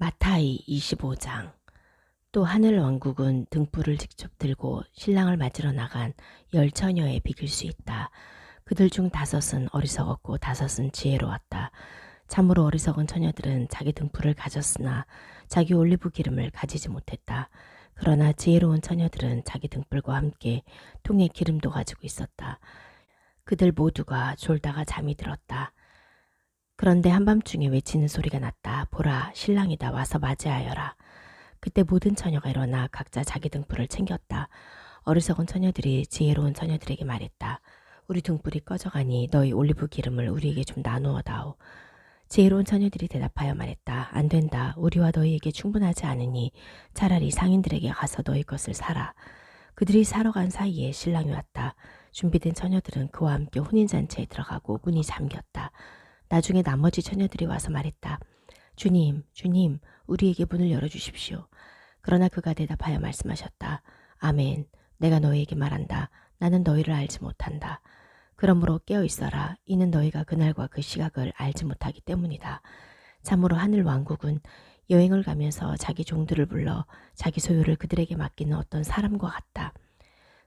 마타이 25장. 또 하늘 왕국은 등불을 직접 들고 신랑을 맞으러 나간 10처녀에 비길 수 있다. 그들 중 5은 어리석었고 5은 지혜로웠다. 참으로 어리석은 처녀들은 자기 등불을 가졌으나 자기 올리브 기름을 가지지 못했다. 그러나 지혜로운 처녀들은 자기 등불과 함께 통에 기름도 가지고 있었다. 그들 모두가 졸다가 잠이 들었다. 그런데 한밤중에 외치는 소리가 났다. 보라, 신랑이다. 와서 맞이하여라. 그때 모든 처녀가 일어나 각자 자기 등불을 챙겼다. 어리석은 처녀들이 지혜로운 처녀들에게 말했다. 우리 등불이 꺼져가니 너희 올리브 기름을 우리에게 좀 나누어 다오. 지혜로운 처녀들이 대답하여 말했다. 안 된다. 우리와 너희에게 충분하지 않으니 차라리 상인들에게 가서 너희 것을 사라. 그들이 사러 간 사이에 신랑이 왔다. 준비된 처녀들은 그와 함께 혼인잔치에 들어가고 문이 잠겼다. 나중에 나머지 처녀들이 와서 말했다. 주님, 주님, 우리에게 문을 열어주십시오. 그러나 그가 대답하여 말씀하셨다. 아멘, 내가 너희에게 말한다. 나는 너희를 알지 못한다. 그러므로 깨어 있어라. 이는 너희가 그날과 그 시각을 알지 못하기 때문이다. 참으로 하늘 왕국은 여행을 가면서 자기 종들을 불러 자기 소유를 그들에게 맡기는 어떤 사람과 같다.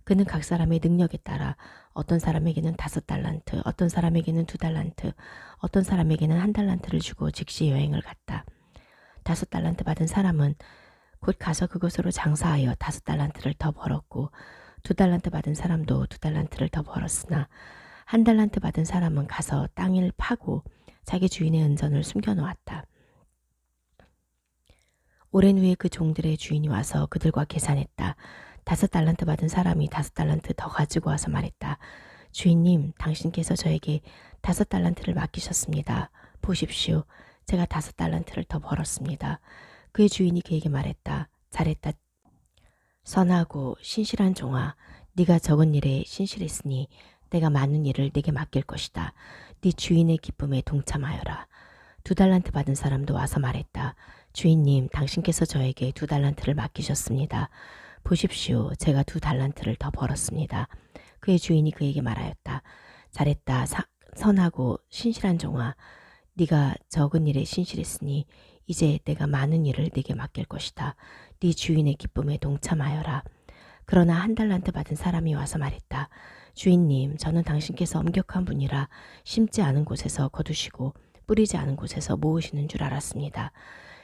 그는 각 사람의 능력에 따라 어떤 사람에게는 5달란트, 어떤 사람에게는 2달란트, 어떤 사람에게는 1달란트를 주고 즉시 여행을 갔다. 5달란트 받은 사람은 곧 가서 그곳으로 장사하여 5달란트를 더 벌었고 2달란트 받은 사람도 2달란트를 더 벌었으나 1달란트 받은 사람은 가서 땅을 파고 자기 주인의 은전을 숨겨놓았다. 오랜 후에 그 종들의 주인이 와서 그들과 계산했다. 5달란트 받은 사람이 5달란트 더 가지고 와서 말했다. 주인님, 당신께서 저에게 5달란트를 맡기셨습니다. 보십시오. 제가 5달란트를 더 벌었습니다. 그의 주인이 그에게 말했다. 잘했다. 선하고 신실한 종아, 네가 적은 일에 신실했으니 내가 많은 일을 네게 맡길 것이다. 네 주인의 기쁨에 동참하여라. 2달란트 받은 사람도 와서 말했다. 주인님, 당신께서 저에게 2달란트를 맡기셨습니다. 보십시오. 제가 2달란트를 더 벌었습니다. 그의 주인이 그에게 말하였다. 잘했다. 선하고 신실한 종아. 네가 적은 일에 신실했으니 이제 내가 많은 일을 네게 맡길 것이다. 네 주인의 기쁨에 동참하여라. 그러나 1달란트 받은 사람이 와서 말했다. 주인님, 저는 당신께서 엄격한 분이라 심지 않은 곳에서 거두시고 뿌리지 않은 곳에서 모으시는 줄 알았습니다.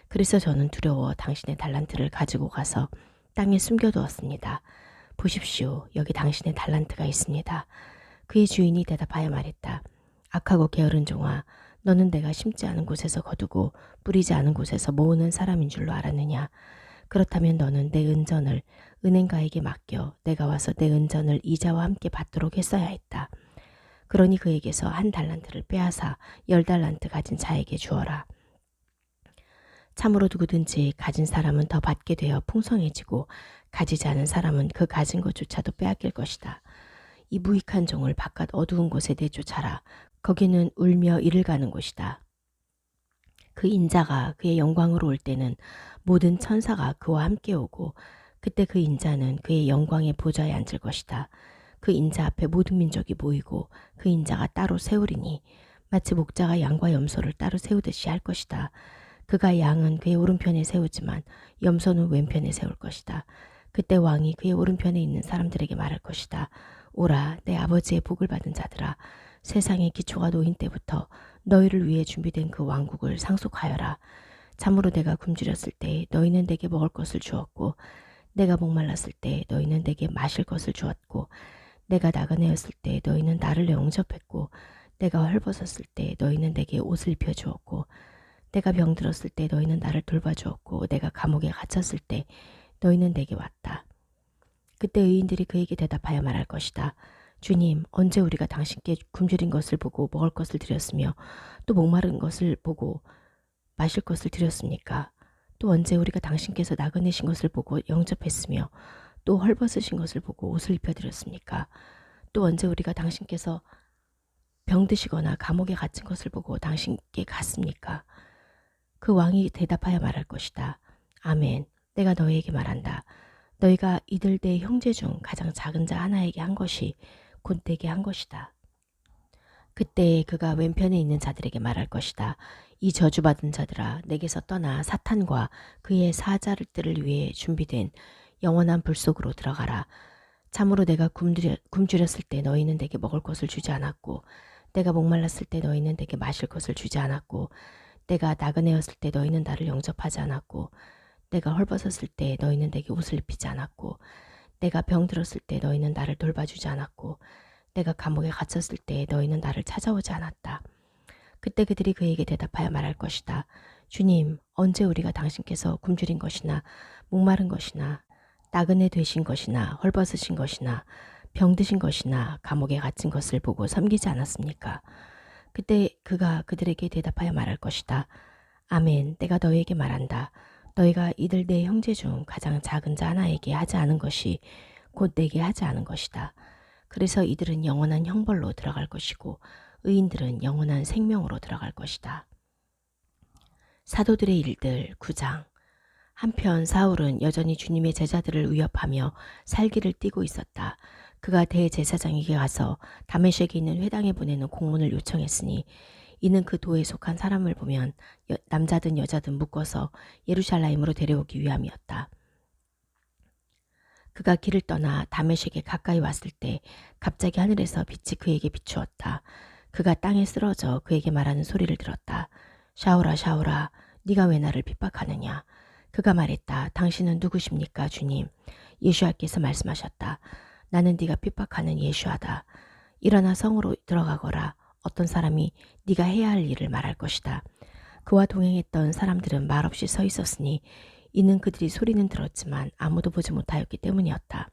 그래서 저는 두려워 당신의 달란트를 가지고 가서 땅에 숨겨두었습니다. 보십시오. 여기 당신의 달란트가 있습니다. 그의 주인이 대답하여 말했다. 악하고 게으른 종아, 너는 내가 심지 않은 곳에서 거두고 뿌리지 않은 곳에서 모으는 사람인 줄로 알았느냐? 그렇다면 너는 내 은전을 은행가에게 맡겨 내가 와서 내 은전을 이자와 함께 받도록 했어야 했다. 그러니 그에게서 1달란트를 빼앗아 10달란트 가진 자에게 주어라. 참으로 누구든지 가진 사람은 더 받게 되어 풍성해지고 가지지 않은 사람은 그 가진 것조차도 빼앗길 것이다. 이 무익한 종을 바깥 어두운 곳에 내쫓아라. 거기는 울며 이를 가는 곳이다. 그 인자가 그의 영광으로 올 때는 모든 천사가 그와 함께 오고 그때 그 인자는 그의 영광의 보좌에 앉을 것이다. 그 인자 앞에 모든 민족이 모이고 그 인자가 따로 세우리니 마치 목자가 양과 염소를 따로 세우듯이 할 것이다. 그가 양은 그의 오른편에 세우지만 염소는 왼편에 세울 것이다. 그때 왕이 그의 오른편에 있는 사람들에게 말할 것이다. 오라, 내 아버지의 복을 받은 자들아, 세상의 기초가 놓인 때부터 너희를 위해 준비된 그 왕국을 상속하여라. 참으로 내가 굶주렸을 때 너희는 내게 먹을 것을 주었고 내가 목말랐을 때 너희는 내게 마실 것을 주었고 내가 나그네였을 때 너희는 나를 영접했고 내가 헐벗었을 때 너희는 내게 옷을 입혀주었고 내가 병들었을 때 너희는 나를 돌봐주었고 내가 감옥에 갇혔을 때 너희는 내게 왔다. 그때 의인들이 그에게 대답하여 말할 것이다. 주님, 언제 우리가 당신께 굶주린 것을 보고 먹을 것을 드렸으며 또 목마른 것을 보고 마실 것을 드렸습니까? 또 언제 우리가 당신께서 나그네신 것을 보고 영접했으며 또 헐벗으신 것을 보고 옷을 입혀드렸습니까? 또 언제 우리가 당신께서 병드시거나 감옥에 갇힌 것을 보고 당신께 갔습니까? 그 왕이 대답하여 말할 것이다. 아멘, 내가 너희에게 말한다. 너희가 이들 내 형제 중 가장 작은 자 하나에게 한 것이 곧 내게 한 것이다. 그때 그가 왼편에 있는 자들에게 말할 것이다. 이 저주받은 자들아, 내게서 떠나 사탄과 그의 사자들을 위해 준비된 영원한 불 속으로 들어가라. 참으로 내가 굶주렸을 때 너희는 내게 먹을 것을 주지 않았고, 내가 목말랐을 때 너희는 내게 마실 것을 주지 않았고, 내가 나그네였을 때 너희는 나를 영접하지 않았고, 내가 헐벗었을 때 너희는 내게 옷을 입히지 않았고, 내가 병들었을 때 너희는 나를 돌봐주지 않았고, 내가 감옥에 갇혔을 때 너희는 나를 찾아오지 않았다. 그때 그들이 그에게 대답하여 말할 것이다. 주님, 언제 우리가 당신께서 굶주린 것이나 목마른 것이나 나그네 되신 것이나 헐벗으신 것이나 병드신 것이나 감옥에 갇힌 것을 보고 섬기지 않았습니까? 그때 그가 그들에게 대답하여 말할 것이다. 아멘, 내가 너희에게 말한다. 너희가 이들 내 형제 중 가장 작은 자 하나에게 하지 않은 것이 곧 내게 하지 않은 것이다. 그래서 이들은 영원한 형벌로 들어갈 것이고 의인들은 영원한 생명으로 들어갈 것이다. 사도들의 일들 9장. 한편 사울은 여전히 주님의 제자들을 위협하며 살기를 띠고 있었다. 그가 대제사장에게 가서 다메섹에 있는 회당에 보내는 공문을 요청했으니 이는 그 도에 속한 사람을 보면 남자든 여자든 묶어서 예루살렘으로 데려오기 위함이었다. 그가 길을 떠나 다메섹에 가까이 왔을 때 갑자기 하늘에서 빛이 그에게 비추었다. 그가 땅에 쓰러져 그에게 말하는 소리를 들었다. 샤울아 샤울아, 네가 왜 나를 핍박하느냐. 그가 말했다. 당신은 누구십니까 주님? 예수야께서 말씀하셨다. 나는 네가 핍박하는 예수야다. 일어나 성으로 들어가거라. 어떤 사람이 네가 해야 할 일을 말할 것이다. 그와 동행했던 사람들은 말없이 서 있었으니 이는 그들이 소리는 들었지만 아무도 보지 못하였기 때문이었다.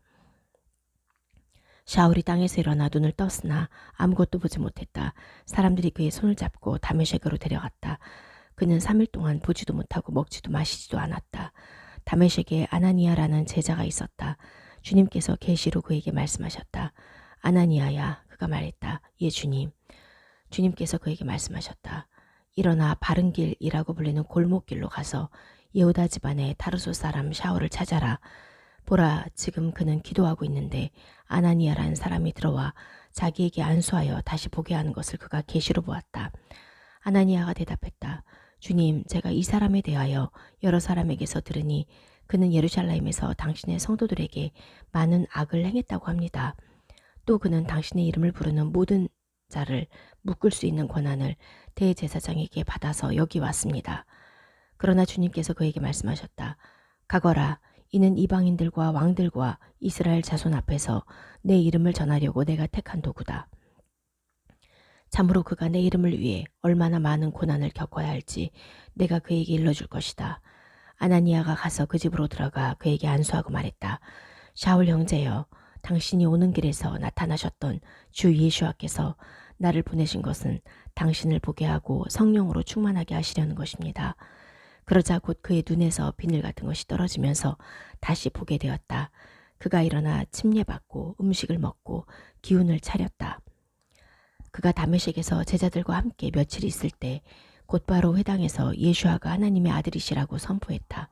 샤울이 땅에서 일어나 눈을 떴으나 아무것도 보지 못했다. 사람들이 그의 손을 잡고 다메섹으로 데려갔다. 그는 3일 동안 보지도 못하고 먹지도 마시지도 않았다. 다메섹에 아나니아라는 제자가 있었다. 주님께서 계시로 그에게 말씀하셨다. 아나니아야. 그가 말했다. 예 주님. 주님께서 그에게 말씀하셨다. 일어나 바른 길이라고 불리는 골목길로 가서 예후다 집안의 타르소 사람 샤울을 찾아라. 보라, 지금 그는 기도하고 있는데 아나니아라는 사람이 들어와 자기에게 안수하여 다시 보게 하는 것을 그가 계시로 보았다. 아나니아가 대답했다. 주님, 제가 이 사람에 대하여 여러 사람에게서 들으니 그는 예루살렘에서 당신의 성도들에게 많은 악을 행했다고 합니다. 또 그는 당신의 이름을 부르는 모든 자를 묶을 수 있는 권한을 대제사장에게 받아서 여기 왔습니다. 그러나 주님께서 그에게 말씀하셨다. 가거라. 이는 이방인들과 왕들과 이스라엘 자손 앞에서 내 이름을 전하려고 내가 택한 도구다. 참으로 그가 내 이름을 위해 얼마나 많은 고난을 겪어야 할지 내가 그에게 일러줄 것이다. 아나니아가 가서 그 집으로 들어가 그에게 안수하고 말했다. 샤울 형제여, 당신이 오는 길에서 나타나셨던 주 예수와께서 나를 보내신 것은 당신을 보게 하고 성령으로 충만하게 하시려는 것입니다. 그러자 곧 그의 눈에서 비늘 같은 것이 떨어지면서 다시 보게 되었다. 그가 일어나 침례받고 음식을 먹고 기운을 차렸다. 그가 다메섹에서 제자들과 함께 며칠 있을 때 곧바로 회당에서 예수아가 하나님의 아들이시라고 선포했다.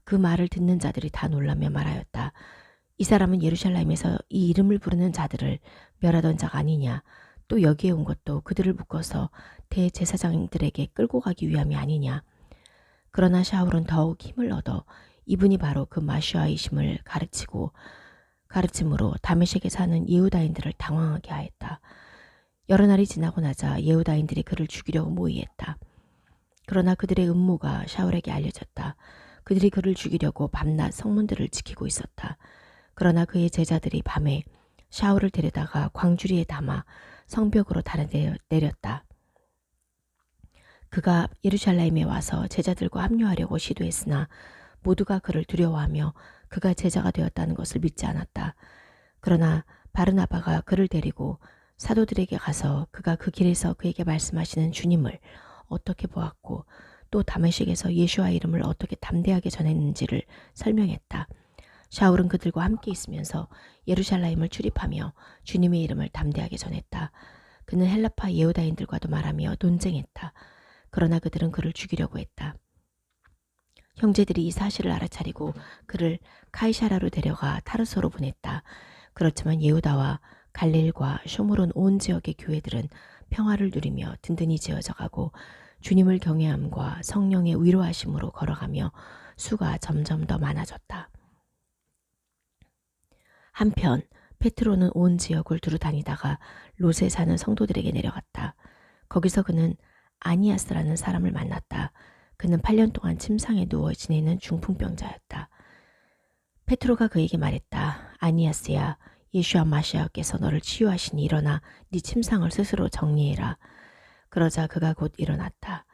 그 말을 듣는 자들이 다 놀라며 말하였다. 이 사람은 예루살렘에서 이 이름을 부르는 자들을 멸하던 자가 아니냐. 또 여기에 온 것도 그들을 묶어서 대제사장들에게 끌고 가기 위함이 아니냐. 그러나 샤울은 더욱 힘을 얻어 이분이 바로 그 마시아이심을 가르침으로 다메섹에 사는 예후다인들을 당황하게 하였다. 여러 날이 지나고 나자 예후다인들이 그를 죽이려고 모의했다. 그러나 그들의 음모가 샤울에게 알려졌다. 그들이 그를 죽이려고 밤낮 성문들을 지키고 있었다. 그러나 그의 제자들이 밤에 샤울을 데려다가 광주리에 담아 성벽으로 달아내렸다. 그가 예루살렘에 와서 제자들과 합류하려고 시도했으나 모두가 그를 두려워하며 그가 제자가 되었다는 것을 믿지 않았다. 그러나 바르나바가 그를 데리고 사도들에게 가서 그가 그 길에서 그에게 말씀하시는 주님을 어떻게 보았고 또 다메섹에서 예수와 이름을 어떻게 담대하게 전했는지를 설명했다. 샤울은 그들과 함께 있으면서 예루살렘을 출입하며 주님의 이름을 담대하게 전했다. 그는 헬라파 예후다인들과도 말하며 논쟁했다. 그러나 그들은 그를 죽이려고 했다. 형제들이 이 사실을 알아차리고 그를 카이사라로 데려가 타르소로 보냈다. 그렇지만 예후다와 갈릴과 쇼므론 온 지역의 교회들은 평화를 누리며 든든히 지어져 가고 주님을 경외함과 성령의 위로하심으로 걸어가며 수가 점점 더 많아졌다. 한편 페트로는 온 지역을 두루 다니다가 롯에 사는 성도들에게 내려갔다. 거기서 그는 아니아스라는 사람을 만났다. 그는 8년 동안 침상에 누워 지내는 중풍병자였다. 페트로가 그에게 말했다. 아니아스야, 예수와 마시아께서 너를 치유하시니 일어나 네 침상을 스스로 정리해라. 그러자 그가 곧 일어났다.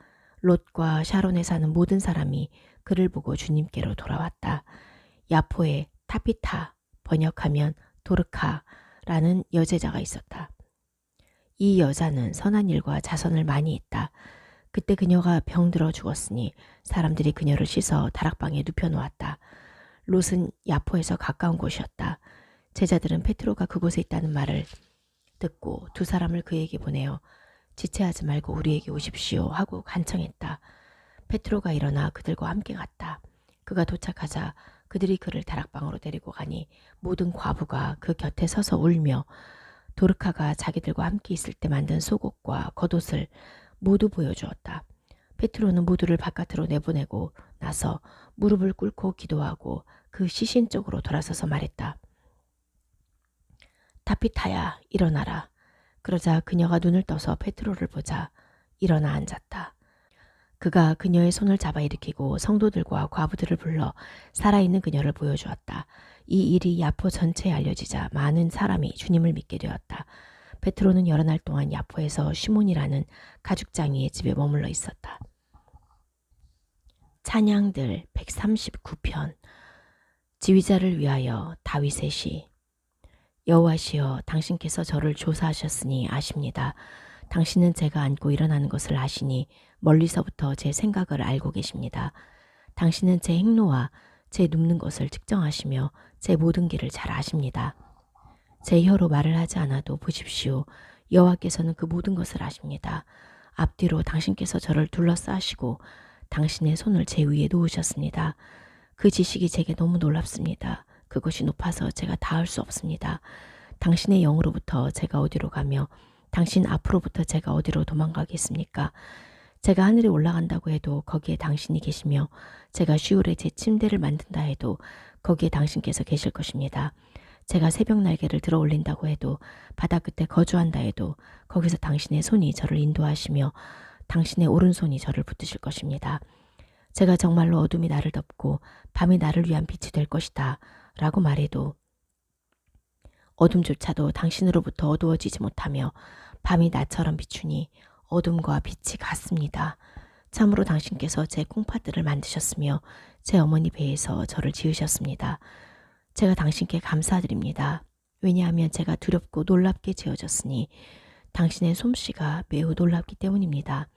롯과 샤론에 사는 모든 사람이 그를 보고 주님께로 돌아왔다. 야포에 타피타, 번역하면 도르카라는 여제자가 있었다. 이 여자는 선한 일과 자선을 많이 했다. 그때 그녀가 병들어 죽었으니 사람들이 그녀를 씻어 다락방에 눕혀놓았다. 롯은 야포에서 가까운 곳이었다. 제자들은 페트로가 그곳에 있다는 말을 듣고 두 사람을 그에게 보내어 지체하지 말고 우리에게 오십시오 하고 간청했다. 페트로가 일어나 그들과 함께 갔다. 그가 도착하자 그들이 그를 다락방으로 데리고 가니 모든 과부가 그 곁에 서서 울며 도르카가 자기들과 함께 있을 때 만든 속옷과 겉옷을 모두 보여주었다. 페트로는 모두를 바깥으로 내보내고 나서 무릎을 꿇고 기도하고 그 시신 쪽으로 돌아서서 말했다. 타피타야, 일어나라. 그러자 그녀가 눈을 떠서 페트로를 보자 일어나 앉았다. 그가 그녀의 손을 잡아 일으키고 성도들과 과부들을 불러 살아있는 그녀를 보여주었다. 이 일이 야포 전체에 알려지자 많은 사람이 주님을 믿게 되었다. 베트로는 여러 날 동안 야포에서 시몬이라는 가죽장이의 집에 머물러 있었다. 찬양들 139편 지휘자를 위하여 다윗의 시. 여호와시여, 당신께서 저를 조사하셨으니 아십니다. 당신은 제가 앉고 일어나는 것을 아시니 멀리서부터 제 생각을 알고 계십니다. 당신은 제 행로와 제 눕는 것을 측정하시며 제 모든 길을 잘 아십니다. 제 혀로 말을 하지 않아도 보십시오. 여호와께서는 그 모든 것을 아십니다. 앞뒤로 당신께서 저를 둘러싸시고 당신의 손을 제 위에 놓으셨습니다. 그 지식이 제게 너무 놀랍습니다. 그것이 높아서 제가 닿을 수 없습니다. 당신의 영으로부터 제가 어디로 가며 당신 앞으로부터 제가 어디로 도망가겠습니까? 제가 하늘에 올라간다고 해도 거기에 당신이 계시며 제가 시올에 제 침대를 만든다 해도 거기에 당신께서 계실 것입니다. 제가 새벽 날개를 들어 올린다고 해도 바다 끝에 거주한다 해도 거기서 당신의 손이 저를 인도하시며 당신의 오른손이 저를 붙드실 것입니다. 제가 정말로 어둠이 나를 덮고 밤이 나를 위한 빛이 될 것이다 라고 말해도 어둠조차도 당신으로부터 어두워지지 못하며 밤이 나처럼 비추니 어둠과 빛이 같습니다. 참으로 당신께서 제 콩팥들을 만드셨으며 제 어머니 배에서 저를 지으셨습니다. 제가 당신께 감사드립니다. 왜냐하면 제가 두렵고 놀랍게 지어졌으니 당신의 솜씨가 매우 놀랍기 때문입니다.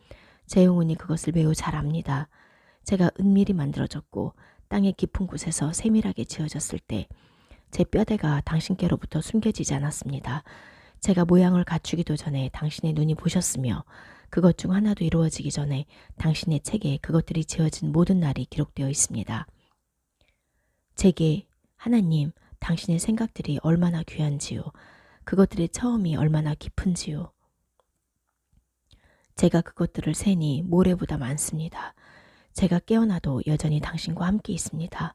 제 영혼이 그것을 매우 잘 압니다. 제가 은밀히 만들어졌고 땅의 깊은 곳에서 세밀하게 지어졌을 때 제 뼈대가 당신께로부터 숨겨지지 않았습니다. 제가 모양을 갖추기도 전에 당신의 눈이 보셨으며 그것 중 하나도 이루어지기 전에 당신의 책에 그것들이 지어진 모든 날이 기록되어 있습니다. 제게 하나님, 당신의 생각들이 얼마나 귀한지요. 그것들의 처음이 얼마나 깊은지요. 제가 그것들을 세니 모래보다 많습니다. 제가 깨어나도 여전히 당신과 함께 있습니다.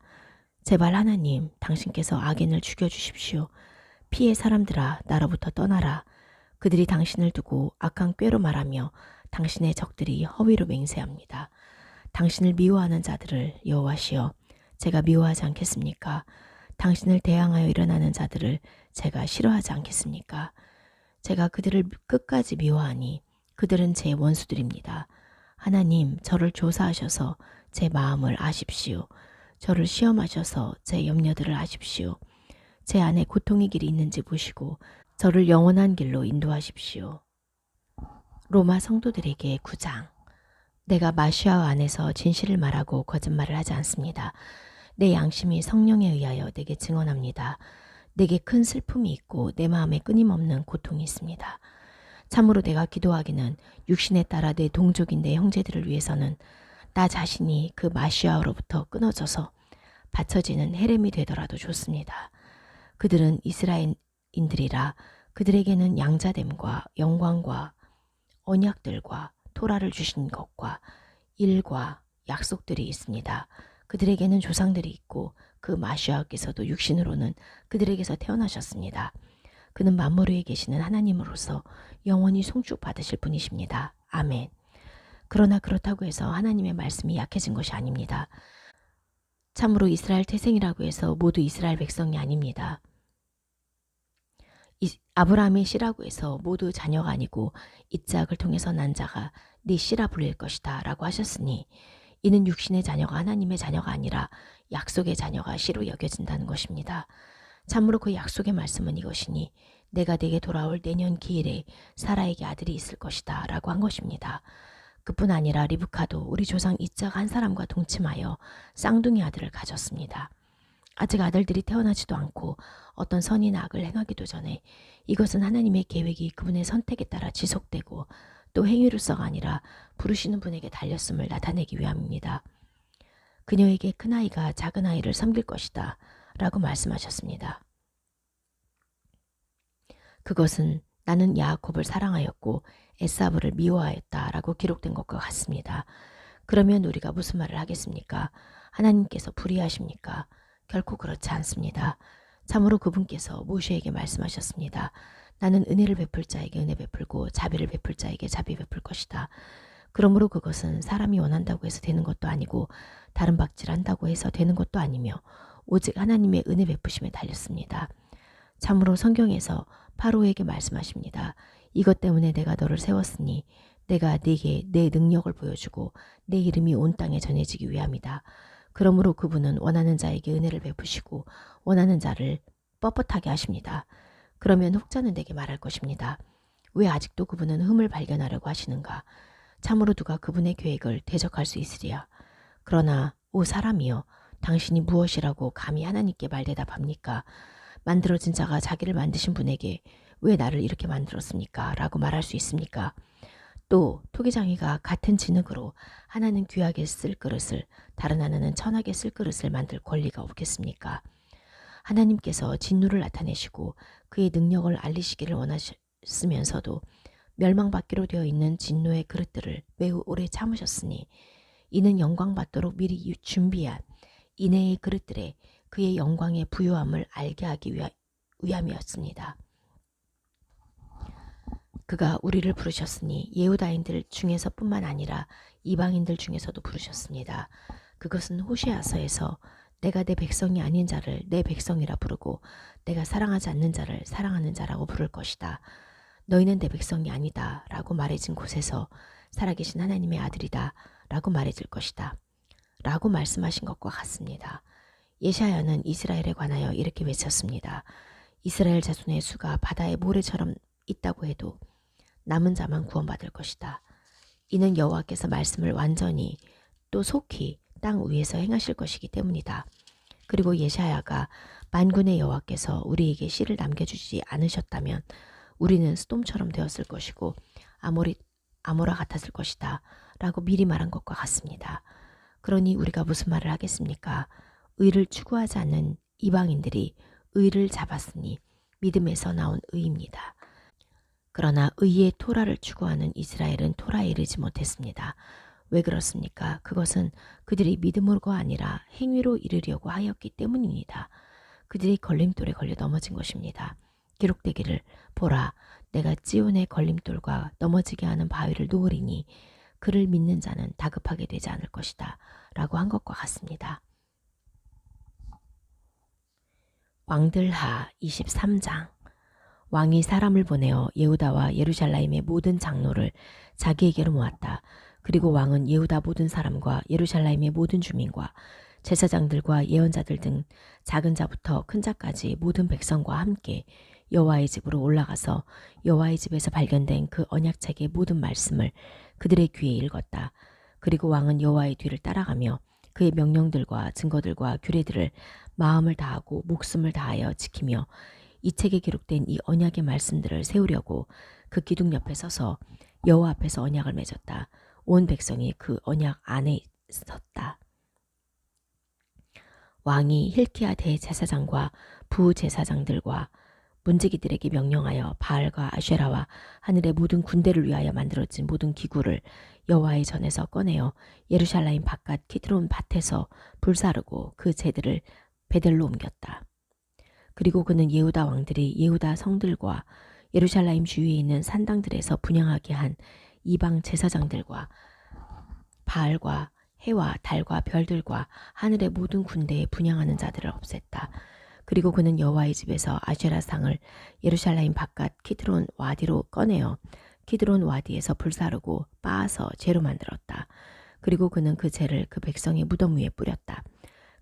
제발 하나님, 당신께서 악인을 죽여주십시오. 피해 사람들아, 나로부터 떠나라. 그들이 당신을 두고 악한 꾀로 말하며 당신의 적들이 허위로 맹세합니다. 당신을 미워하는 자들을 여호와시여, 제가 미워하지 않겠습니까? 당신을 대항하여 일어나는 자들을 제가 싫어하지 않겠습니까? 제가 그들을 끝까지 미워하니 그들은 제 원수들입니다. 하나님, 저를 조사하셔서 제 마음을 아십시오. 저를 시험하셔서 제 염려들을 아십시오. 제 안에 고통의 길이 있는지 보시고 저를 영원한 길로 인도하십시오. 로마 성도들에게 9장. 내가 마시아 안에서 진실을 말하고 거짓말을 하지 않습니다. 내 양심이 성령에 의하여 내게 증언합니다. 내게 큰 슬픔이 있고 내 마음에 끊임없는 고통이 있습니다. 참으로 내가 기도하기는 육신에 따라 내 동족인 내 형제들을 위해서는 나 자신이 그 마시아로부터 끊어져서 받쳐지는 헤렘이 되더라도 좋습니다. 그들은 이스라엘인들이라 그들에게는 양자됨과 영광과 언약들과 토라를 주신 것과 일과 약속들이 있습니다. 그들에게는 조상들이 있고 그 마시아께서도 육신으로는 그들에게서 태어나셨습니다. 그는 만물 위에 계시는 하나님으로서 영원히 송축받으실 분이십니다. 아멘. 그러나 그렇다고 해서 하나님의 말씀이 약해진 것이 아닙니다. 참으로 이스라엘 태생이라고 해서 모두 이스라엘 백성이 아닙니다. 아브라함의 씨라고 해서 모두 자녀가 아니고 이삭을 통해서 난 자가 네 씨라 불릴 것이다 라고 하셨으니 이는 육신의 자녀가 하나님의 자녀가 아니라 약속의 자녀가 씨로 여겨진다는 것입니다. 참으로 그 약속의 말씀은 이것이니 내가 네게 돌아올 내년 기일에 사라에게 아들이 있을 것이다 라고 한 것입니다. 그뿐 아니라 리브카도 우리 조상 이삭 한 사람과 동침하여 쌍둥이 아들을 가졌습니다. 아직 아들들이 태어나지도 않고 어떤 선이나 악을 행하기도 전에 이것은 하나님의 계획이 그분의 선택에 따라 지속되고 또 행위로서가 아니라 부르시는 분에게 달렸음을 나타내기 위함입니다. 그녀에게 큰아이가 작은아이를 섬길 것이다 라고 말씀하셨습니다. 그것은 나는 야곱을 사랑하였고 에사브를 미워하였다 라고 기록된 것과 같습니다. 그러면 우리가 무슨 말을 하겠습니까? 하나님께서 불의하십니까? 결코 그렇지 않습니다. 참으로 그분께서 모세에게 말씀하셨습니다. 나는 은혜를 베풀 자에게 은혜 베풀고 자비를 베풀 자에게 자비 베풀 것이다. 그러므로 그것은 사람이 원한다고 해서 되는 것도 아니고 다른 박질한다고 해서 되는 것도 아니며 오직 하나님의 은혜 베푸심에 달렸습니다. 참으로 성경에서 파로에게 말씀하십니다. 이것 때문에 내가 너를 세웠으니 내가 네게 내 능력을 보여주고 내 이름이 온 땅에 전해지기 위함이다. 그러므로 그분은 원하는 자에게 은혜를 베푸시고 원하는 자를 뻣뻣하게 하십니다. 그러면 혹자는 내게 말할 것입니다. 왜 아직도 그분은 흠을 발견하려고 하시는가? 참으로 누가 그분의 계획을 대적할 수 있으리야. 그러나 오 사람이여 당신이 무엇이라고 감히 하나님께 말대답합니까? 만들어진 자가 자기를 만드신 분에게 왜 나를 이렇게 만들었습니까? 라고 말할 수 있습니까? 또 토기장이가 같은 진흙으로 하나는 귀하게 쓸 그릇을 다른 하나는 천하게 쓸 그릇을 만들 권리가 없겠습니까? 하나님께서 진노를 나타내시고 그의 능력을 알리시기를 원하셨으면서도 멸망받기로 되어 있는 진노의 그릇들을 매우 오래 참으셨으니 이는 영광받도록 미리 준비한 인애의 그릇들에 그의 영광의 부요함을 알게 하기 위함이었습니다. 그가 우리를 부르셨으니 예후다인들 중에서뿐만 아니라 이방인들 중에서도 부르셨습니다. 그것은 호시아서에서 내가 내 백성이 아닌 자를 내 백성이라 부르고 내가 사랑하지 않는 자를 사랑하는 자라고 부를 것이다. 너희는 내 백성이 아니다 라고 말해진 곳에서 살아계신 하나님의 아들이다 라고 말해질 것이다 라고 말씀하신 것과 같습니다. 예샤야는 이스라엘에 관하여 이렇게 외쳤습니다. 이스라엘 자손의 수가 바다의 모래처럼 있다고 해도 남은 자만 구원받을 것이다. 이는 여호와께서 말씀을 완전히 또 속히 땅 위에서 행하실 것이기 때문이다. 그리고 예샤야가 만군의 여호와께서 우리에게 씨를 남겨주지 않으셨다면 우리는 스돔처럼 되었을 것이고 아모라 같았을 것이다 라고 미리 말한 것과 같습니다. 그러니 우리가 무슨 말을 하겠습니까? 의를 추구하지 않는 이방인들이 의를 잡았으니 믿음에서 나온 의입니다. 그러나 의의 토라를 추구하는 이스라엘은 토라에 이르지 못했습니다. 왜 그렇습니까? 그것은 그들이 믿음으로가 아니라 행위로 이르려고 하였기 때문입니다. 그들이 걸림돌에 걸려 넘어진 것입니다. 기록되기를 보라 내가 찌온의 걸림돌과 넘어지게 하는 바위를 놓으리니 그를 믿는 자는 다급하게 되지 않을 것이다 라고 한 것과 같습니다. 왕들하 23장 왕이 사람을 보내어 예후다와 예루살렘의 모든 장로를 자기에게로 모았다. 그리고 왕은 예후다 모든 사람과 예루살렘의 모든 주민과 제사장들과 예언자들 등 작은 자부터 큰 자까지 모든 백성과 함께 여호와의 집으로 올라가서 여호와의 집에서 발견된 그 언약책의 모든 말씀을 그들의 귀에 읽었다. 그리고 왕은 여호와의 뒤를 따라가며 그의 명령들과 증거들과 규례들을 마음을 다하고 목숨을 다하여 지키며 이 책에 기록된 이 언약의 말씀들을 세우려고 그 기둥 옆에 서서 여호와 앞에서 언약을 맺었다. 온 백성이 그 언약 안에 섰다. 왕이 힐키야 대제사장과 부제사장들과 문지기들에게 명령하여 바알과 아쉐라와 하늘의 모든 군대를 위하여 만들어진 모든 기구를 여호와의 전에서 꺼내어 예루살렘 바깥 키드론 밭에서 불사르고 그 재들을 베델로 옮겼다. 그리고 그는 예후다 왕들이 예후다 성들과 예루살렘 주위에 있는 산당들에서 분향하게 한 이방 제사장들과 바알과 해와 달과 별들과 하늘의 모든 군대에 분향하는 자들을 없앴다. 그리고 그는 여호와의 집에서 아쉐라상을 예루살렘 바깥 키드론 와디로 꺼내어 키드론 와디에서 불사르고 빻아서 재로 만들었다. 그리고 그는 그 재를 그 백성의 무덤 위에 뿌렸다.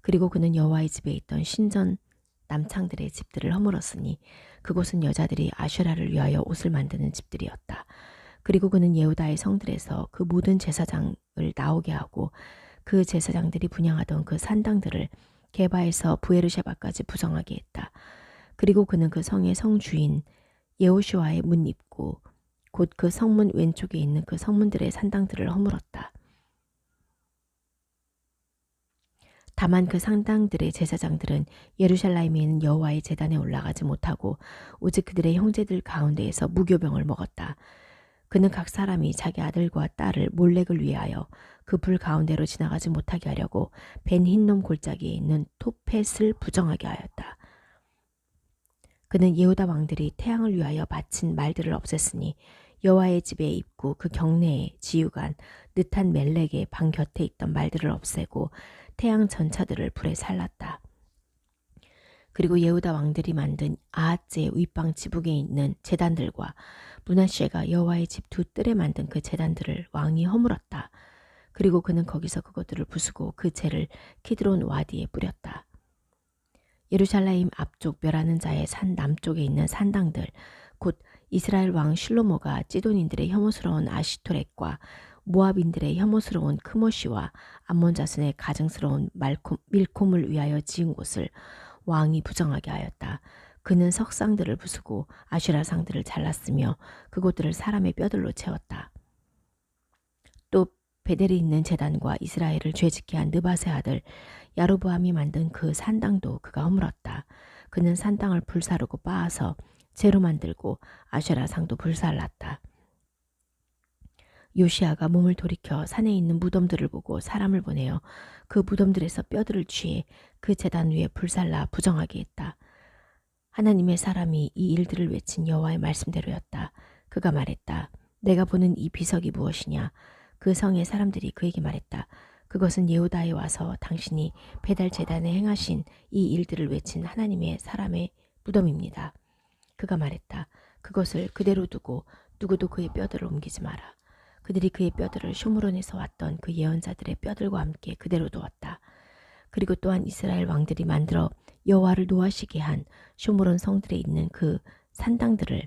그리고 그는 여호와의 집에 있던 신전 남창들의 집들을 허물었으니 그곳은 여자들이 아쉐라를 위하여 옷을 만드는 집들이었다. 그리고 그는 예후다의 성들에서 그 모든 제사장을 나오게 하고 그 제사장들이 분향하던 그 산당들을 게바에서 부에르셰바까지 부정하게 했다. 그리고 그는 그 성의 성주인 예호슈아의 문 입구 곧 그 성문 왼쪽에 있는 그 성문들의 산당들을 허물었다. 다만 그 산당들의 제사장들은 예루살렘에 있는 여호와의 제단에 올라가지 못하고 오직 그들의 형제들 가운데에서 무교병을 먹었다. 그는 각 사람이 자기 아들과 딸을 몰렉을 위하여 그 불 가운데로 지나가지 못하게 하려고 벤 흰놈 골짜기에 있는 토펫을 부정하게 하였다. 그는 예후다 왕들이 태양을 위하여 바친 말들을 없앴으니 여호와의 집의 입구 그 경내에 지휘관 느탄 멜렉의 방 곁에 있던 말들을 없애고 태양 전차들을 불에 살랐다. 그리고 예후다 왕들이 만든 아핫제 윗방 지붕에 있는 제단들과 므낫쉐가 여호와의 집 두 뜰에 만든 그 제단들을 왕이 허물었다. 그리고 그는 거기서 그것들을 부수고 그 재를 키드론 와디에 뿌렸다. 예루살렘 앞쪽 멸하는 자의 산 남쪽에 있는 산당들 곧 이스라엘 왕 실로모가 찌돈인들의 혐오스러운 아시토렉과 모압인들의 혐오스러운 크모시와 암몬 자손의 가증스러운 밀콤을 위하여 지은 곳을 왕이 부정하게 하였다. 그는 석상들을 부수고 아슈라상들을 잘랐으며 그곳들을 사람의 뼈들로 채웠다. 또 베델에 있는 제단과 이스라엘을 죄짓게 한 느밧의 아들 야로보암이 만든 그 산당도 그가 허물었다. 그는 산당을 불사르고 빻아서 재로 만들고 아슈라상도 불살랐다. 요시아가 몸을 돌이켜 산에 있는 무덤들을 보고 사람을 보내어 그 무덤들에서 뼈들을 취해 그 제단 위에 불살라 부정하게 했다. 하나님의 사람이 이 일들을 외친 여호와의 말씀대로였다. 그가 말했다. 내가 보는 이 비석이 무엇이냐? 그 성의 사람들이 그에게 말했다. 그것은 예후다에 와서 당신이 베달 제단에 행하신 이 일들을 외친 하나님의 사람의 무덤입니다. 그가 말했다. 그것을 그대로 두고 누구도 그의 뼈들을 옮기지 마라. 그들이 그의 뼈들을 쇼므론에서 왔던 그 예언자들의 뼈들과 함께 그대로 두었다. 그리고 또한 이스라엘 왕들이 만들어 여호와를 노하시게 한 쇼므론 성들에 있는 그 산당들을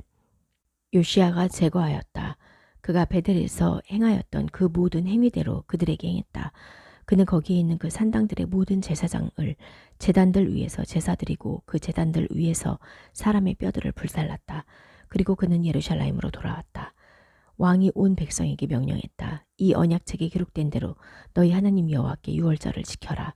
요시아가 제거하였다. 그가 베델에서 행하였던 그 모든 행위대로 그들에게 행했다. 그는 거기에 있는 그 산당들의 모든 제사장을 제단들 위에서 제사드리고 그 제단들 위에서 사람의 뼈들을 불살랐다. 그리고 그는 예루살렘으로 돌아왔다. 왕이 온 백성에게 명령했다. 이 언약책에 기록된 대로 너희 하나님 여호와께 유월절을 지켜라.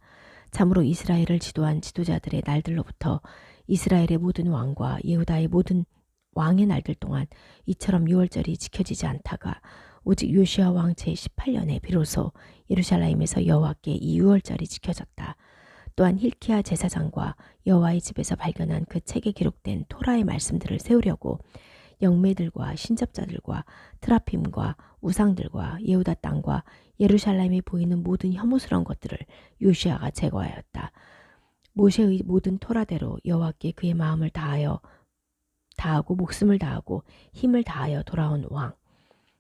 참으로 이스라엘을 지도한 지도자들의 날들로부터 이스라엘의 모든 왕과 예후다의 모든 왕의 날들 동안 이처럼 유월절이 지켜지지 않다가 오직 요시아 왕 제18년에 비로소 예루살렘에서 여호와께 이 유월절이 지켜졌다. 또한 힐키야 제사장과 여호와의 집에서 발견한 그 책에 기록된 토라의 말씀들을 세우려고 영매들과 신접자들과 트라핌과 우상들과 예후다 땅과 예루살렘에 보이는 모든 혐오스러운 것들을 요시아가 제거하였다. 모세의 모든 토라대로 여호와께 그의 마음을 다하고 목숨을 다하고 힘을 다하여 돌아온 왕.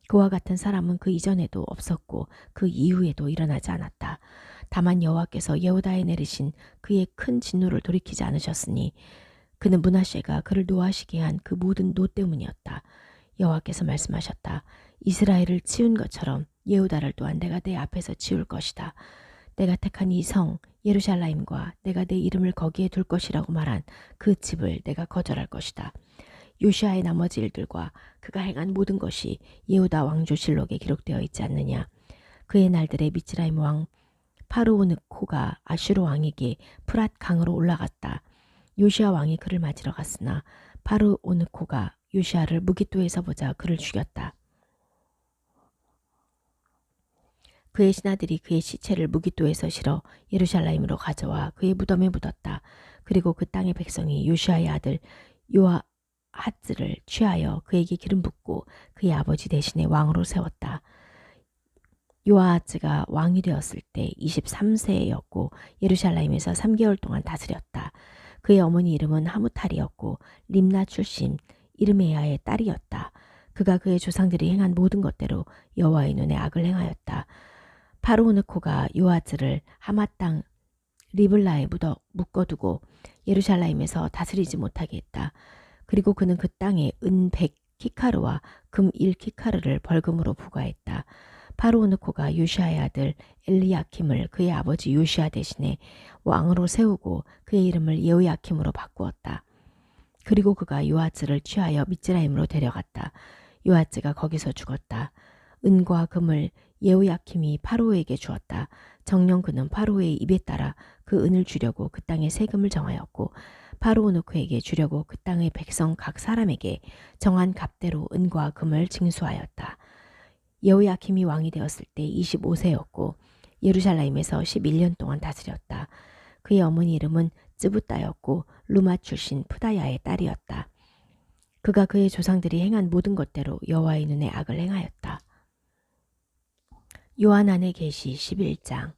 그와 같은 사람은 그 이전에도 없었고 그 이후에도 일어나지 않았다. 다만 여호와께서 예후다에 내리신 그의 큰 진노를 돌이키지 않으셨으니 그는 므낫쉐가 그를 노하시게 한 그 모든 노 때문이었다. 여호와께서 말씀하셨다. 이스라엘을 치운 것처럼 예후다를 또한 내가 내 앞에서 치울 것이다. 내가 택한 이 성 예루살렘과 내가 내 이름을 거기에 둘 것이라고 말한 그 집을 내가 거절할 것이다. 요시아의 나머지 일들과 그가 행한 모든 것이 예후다 왕조실록에 기록되어 있지 않느냐. 그의 날들에 미츠라임 왕 파르오느코가 아슈르 왕에게 프랏 강으로 올라갔다. 요시아 왕이 그를 맞으러 갔으나 파르오느코가 요시아를 무기토에서 보자 그를 죽였다. 그의 신하들이 그의 시체를 무기토에서 실어 예루살렘으로 가져와 그의 무덤에 묻었다. 그리고 그 땅의 백성이 요시아의 아들 요아하즈를 취하여 그에게 기름 붓고 그의 아버지 대신에 왕으로 세웠다. 요아하즈가 왕이 되었을 때 23세였고 예루살렘에서 3개월 동안 다스렸다. 그의 어머니 이름은 하무탈이었고 림나 출신 이르메야의 딸이었다. 그가 그의 조상들이 행한 모든 것대로 여호와의 눈에 악을 행하였다. 파르오느코가 요아즈를 하맛 땅 리블라에 묶어두고 예루살렘에서 다스리지 못하게 했다. 그리고 그는 그 땅에 은 100키카르와 금 1키카르를 벌금으로 부과했다. 파르오느코가 요시아의 아들 엘리야킴을 그의 아버지 요시아 대신에 왕으로 세우고 그의 이름을 예호야킴으로 바꾸었다. 그리고 그가 요아즈를 취하여 미즈라임으로 데려갔다. 요아즈가 거기서 죽었다. 은과 금을 예호야킴이 파로에게 주었다. 정녕 그는 파로의 입에 따라 그 은을 주려고 그 땅에 세금을 정하였고 파르오느코에게 주려고 그 땅의 백성 각 사람에게 정한 값대로 은과 금을 징수하였다. 예호야킴이 왕이 되었을 때 25세였고 예루살렘에서 11년 동안 다스렸다. 그의 어머니 이름은 쯔부따였고 루마 출신 푸다야의 딸이었다. 그가 그의 조상들이 행한 모든 것대로 여호와의 눈에 악을 행하였다. 요하난의 계시 11장.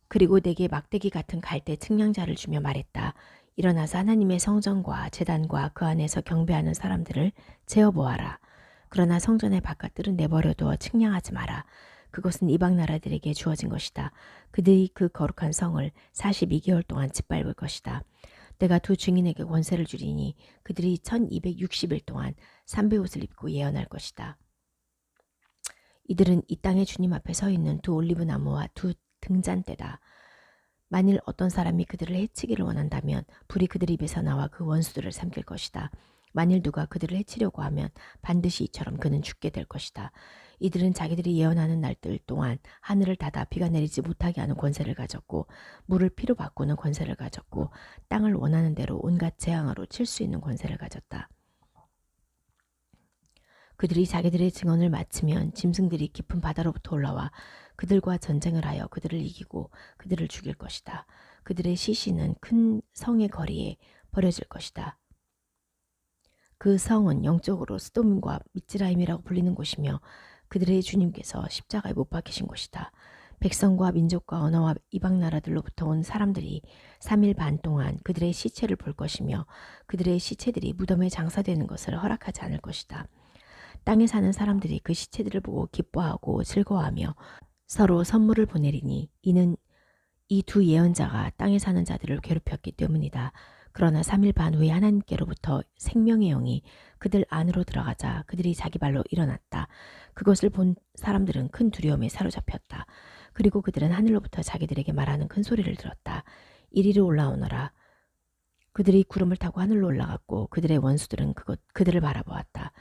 그리고 내게 막대기 같은 갈대 측량자를 주며 말했다. 일어나서 하나님의 성전과 제단과 그 안에서 경배하는 사람들을 재어보아라. 그러나 성전의 바깥들은 내버려두어 측량하지 마라. 그것은 이방 나라들에게 주어진 것이다. 그들이 그 거룩한 성을 42개월 동안 짓밟을 것이다. 내가 두 증인에게 권세를 주리니 그들이 1260일 동안 삼베옷을 입고 예언할 것이다. 이들은 이 땅의 주님 앞에 서 있는 두 올리브 나무와 두 등잔대다. 만일 어떤 사람이 그들을 해치기를 원한다면 불이 그들 입에서 나와 그 원수들을 삼킬 것이다. 만일 누가 그들을 해치려고 하면 반드시 이처럼 그는 죽게 될 것이다. 이들은 자기들이 예언하는 날들 동안 하늘을 닫아 비가 내리지 못하게 하는 권세를 가졌고 물을 피로 바꾸는 권세를 가졌고 땅을 원하는 대로 온갖 재앙으로 칠 수 있는 권세를 가졌다. 그들이 자기들의 증언을 마치면 짐승들이 깊은 바다로부터 올라와 그들과 전쟁을 하여 그들을 이기고 그들을 죽일 것이다. 그들의 시신은 큰 성의 거리에 버려질 것이다. 그 성은 영적으로 스돔과 미츠라임이라고 불리는 곳이며 그들의 주님께서 십자가에 못 박히신 곳이다. 백성과 민족과 언어와 이방 나라들로부터 온 사람들이 3일 반 동안 그들의 시체를 볼 것이며 그들의 시체들이 무덤에 장사되는 것을 허락하지 않을 것이다. 땅에 사는 사람들이 그 시체들을 보고 기뻐하고 즐거워하며 서로 선물을 보내리니 이는 이 두 예언자가 땅에 사는 자들을 괴롭혔기 때문이다. 그러나 3일 반 후에 하나님께로부터 생명의 영이 그들 안으로 들어가자 그들이 자기 발로 일어났다. 그것을 본 사람들은 큰 두려움에 사로잡혔다. 그리고 그들은 하늘로부터 자기들에게 말하는 큰 소리를 들었다. 이리로 올라오너라. 그들이 구름을 타고 하늘로 올라갔고 그들의 원수들은 그들을 바라보았다.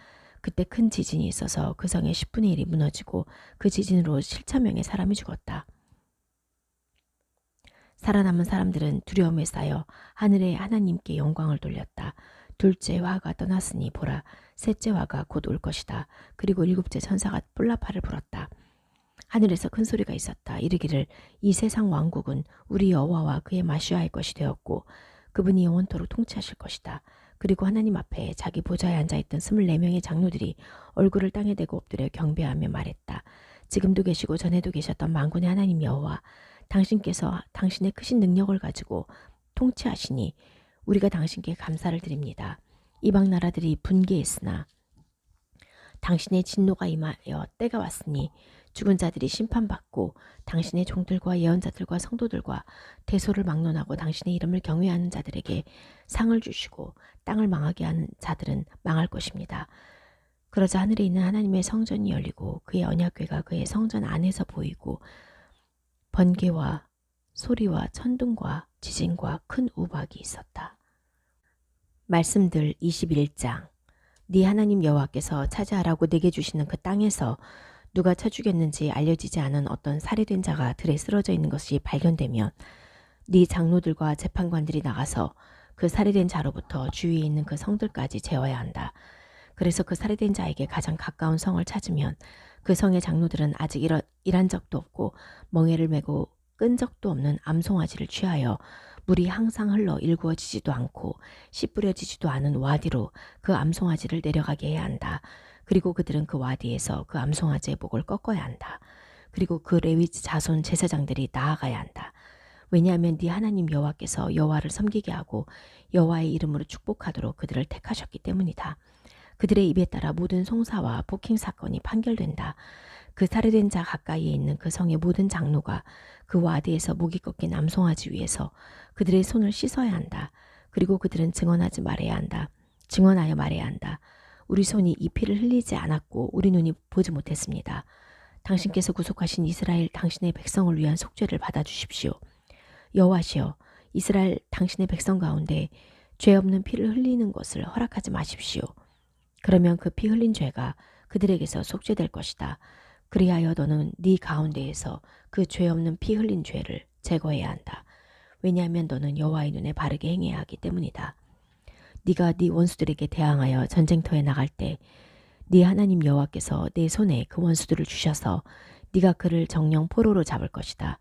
그때 큰 지진이 있어서 그 성의 10분의 1이 무너지고 그 지진으로 7,000명의 사람이 죽었다. 살아남은 사람들은 두려움에 쌓여 하늘의 하나님께 영광을 돌렸다. 둘째 화가 떠났으니 보라, 셋째 화가 곧 올 것이다. 그리고 일곱째 천사가 뿔라파를 불었다. 하늘에서 큰 소리가 있었다. 이르기를 이 세상 왕국은 우리 여호와와 그의 마시아의 것이 되었고 그분이 영원토록 통치하실 것이다. 그리고 하나님 앞에 자기 보좌에 앉아있던 24명의 장로들이 얼굴을 땅에 대고 엎드려 경배하며 말했다. 지금도 계시고 전에도 계셨던 만군의 하나님 여호와, 당신께서 당신의 크신 능력을 가지고 통치하시니 우리가 당신께 감사를 드립니다. 이방 나라들이 분개했으나 당신의 진노가 임하여 때가 왔으니 죽은 자들이 심판받고 당신의 종들과 예언자들과 성도들과 대소를 막론하고 당신의 이름을 경외하는 자들에게 상을 주시고 땅을 망하게 하는 자들은 망할 것입니다. 그러자 하늘에 있는 하나님의 성전이 열리고 그의 언약궤가 그의 성전 안에서 보이고 번개와 소리와 천둥과 지진과 큰 우박이 있었다. 말씀들 21장. 네 하나님 여호와께서 차지하라고 내게 주시는 그 땅에서 누가 쳐 죽였는지 알려지지 않은 어떤 살해된 자가 들에 쓰러져 있는 것이 발견되면 네 장로들과 재판관들이 나가서 그 살해된 자로부터 주위에 있는 그 성들까지 재워야 한다. 그래서 그 살해된 자에게 가장 가까운 성을 찾으면 그 성의 장로들은 아직 일한 적도 없고 멍에를 메고 끈 적도 없는 암송아지를 취하여 물이 항상 흘러 일구어지지도 않고 씨 뿌려지지도 않은 와디로 그 암송아지를 내려가게 해야 한다. 그리고 그들은 그 와디에서 그 암송아지의 목을 꺾어야 한다. 그리고 그 레위 자손 제사장들이 나아가야 한다. 왜냐하면 네 하나님 여호와께서 여호와를 섬기게 하고 여호와의 이름으로 축복하도록 그들을 택하셨기 때문이다. 그들의 입에 따라 모든 송사와 폭행 사건이 판결된다. 그 살해된 자 가까이에 있는 그 성의 모든 장로가 그 와디에서 목이 꺾인 암송아지 위에서 그들의 손을 씻어야 한다. 그리고 그들은 증언하지 말아야 한다. 증언하여 말해야 한다. 우리 손이 이 피를 흘리지 않았고 우리 눈이 보지 못했습니다. 당신께서 구속하신 이스라엘 당신의 백성을 위한 속죄를 받아주십시오. 여호와시여, 이스라엘 당신의 백성 가운데 죄 없는 피를 흘리는 것을 허락하지 마십시오. 그러면 그 피 흘린 죄가 그들에게서 속죄될 것이다. 그리하여 너는 네 가운데에서 그 죄 없는 피 흘린 죄를 제거해야 한다. 왜냐하면 너는 여호와의 눈에 바르게 행해야 하기 때문이다. 네가 네 원수들에게 대항하여 전쟁터에 나갈 때 네 하나님 여호와께서 내 손에 그 원수들을 주셔서 네가 그를 정령 포로로 잡을 것이다.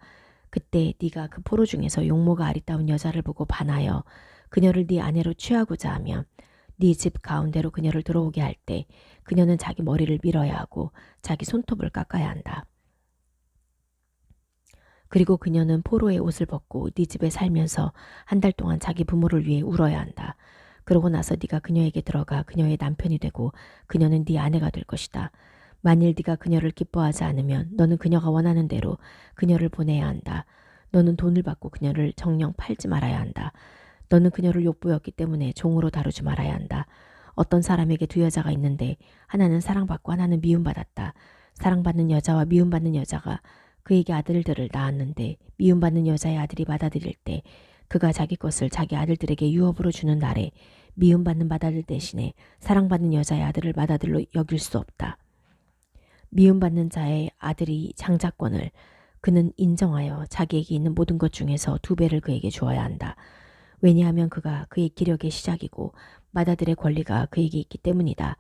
그때 네가 그 포로 중에서 용모가 아리따운 여자를 보고 반하여 그녀를 네 아내로 취하고자 하면 네 집 가운데로 그녀를 들어오게 할 때 그녀는 자기 머리를 밀어야 하고 자기 손톱을 깎아야 한다. 그리고 그녀는 포로의 옷을 벗고 네 집에 살면서 한 달 동안 자기 부모를 위해 울어야 한다. 그러고 나서 네가 그녀에게 들어가 그녀의 남편이 되고 그녀는 네 아내가 될 것이다. 만일 네가 그녀를 기뻐하지 않으면 너는 그녀가 원하는 대로 그녀를 보내야 한다. 너는 돈을 받고 그녀를 정령 팔지 말아야 한다. 너는 그녀를 욕보였기 때문에 종으로 다루지 말아야 한다. 어떤 사람에게 두 여자가 있는데 하나는 사랑받고 하나는 미움받았다. 사랑받는 여자와 미움받는 여자가 그에게 아들들을 낳았는데 미움받는 여자의 아들이 받아들일 때 그가 자기 것을 자기 아들들에게 유업으로 주는 날에 미움받는 맏아들 대신에 사랑받는 여자의 아들을 맏아들로 여길 수 없다. 미움받는 자의 아들이 장자권을 그는 인정하여 자기에게 있는 모든 것 중에서 2배를 그에게 주어야 한다. 왜냐하면 그가 그의 기력의 시작이고 맏아들의 권리가 그에게 있기 때문이다.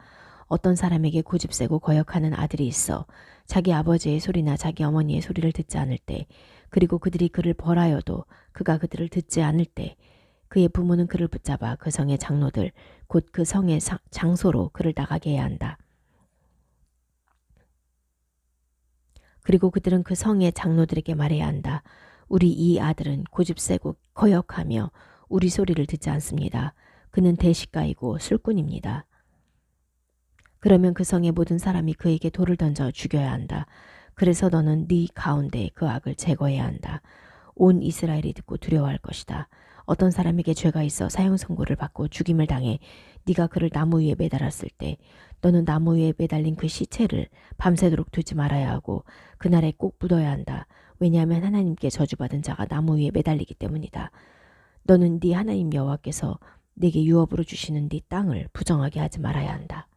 어떤 사람에게 고집세고 거역하는 아들이 있어 자기 아버지의 소리나 자기 어머니의 소리를 듣지 않을 때 그리고 그들이 그를 벌하여도 그가 그들을 듣지 않을 때 그의 부모는 그를 붙잡아 그 성의 장로들 곧 그 성의 장소로 그를 나가게 해야 한다. 그리고 그들은 그 성의 장로들에게 말해야 한다. 우리 이 아들은 고집세고 거역하며 우리 소리를 듣지 않습니다. 그는 대식가이고 술꾼입니다. 그러면 그 성의 모든 사람이 그에게 돌을 던져 죽여야 한다. 그래서 너는 네 가운데 그 악을 제거해야 한다. 온 이스라엘이 듣고 두려워할 것이다. 어떤 사람에게 죄가 있어 사형 선고를 받고 죽임을 당해 네가 그를 나무 위에 매달았을 때 너는 나무 위에 매달린 그 시체를 밤새도록 두지 말아야 하고 그날에 꼭 묻어야 한다. 왜냐하면 하나님께 저주받은 자가 나무 위에 매달리기 때문이다. 너는 네 하나님 여호와께서 네게 유업으로 주시는 네 땅을 부정하게 하지 말아야 한다.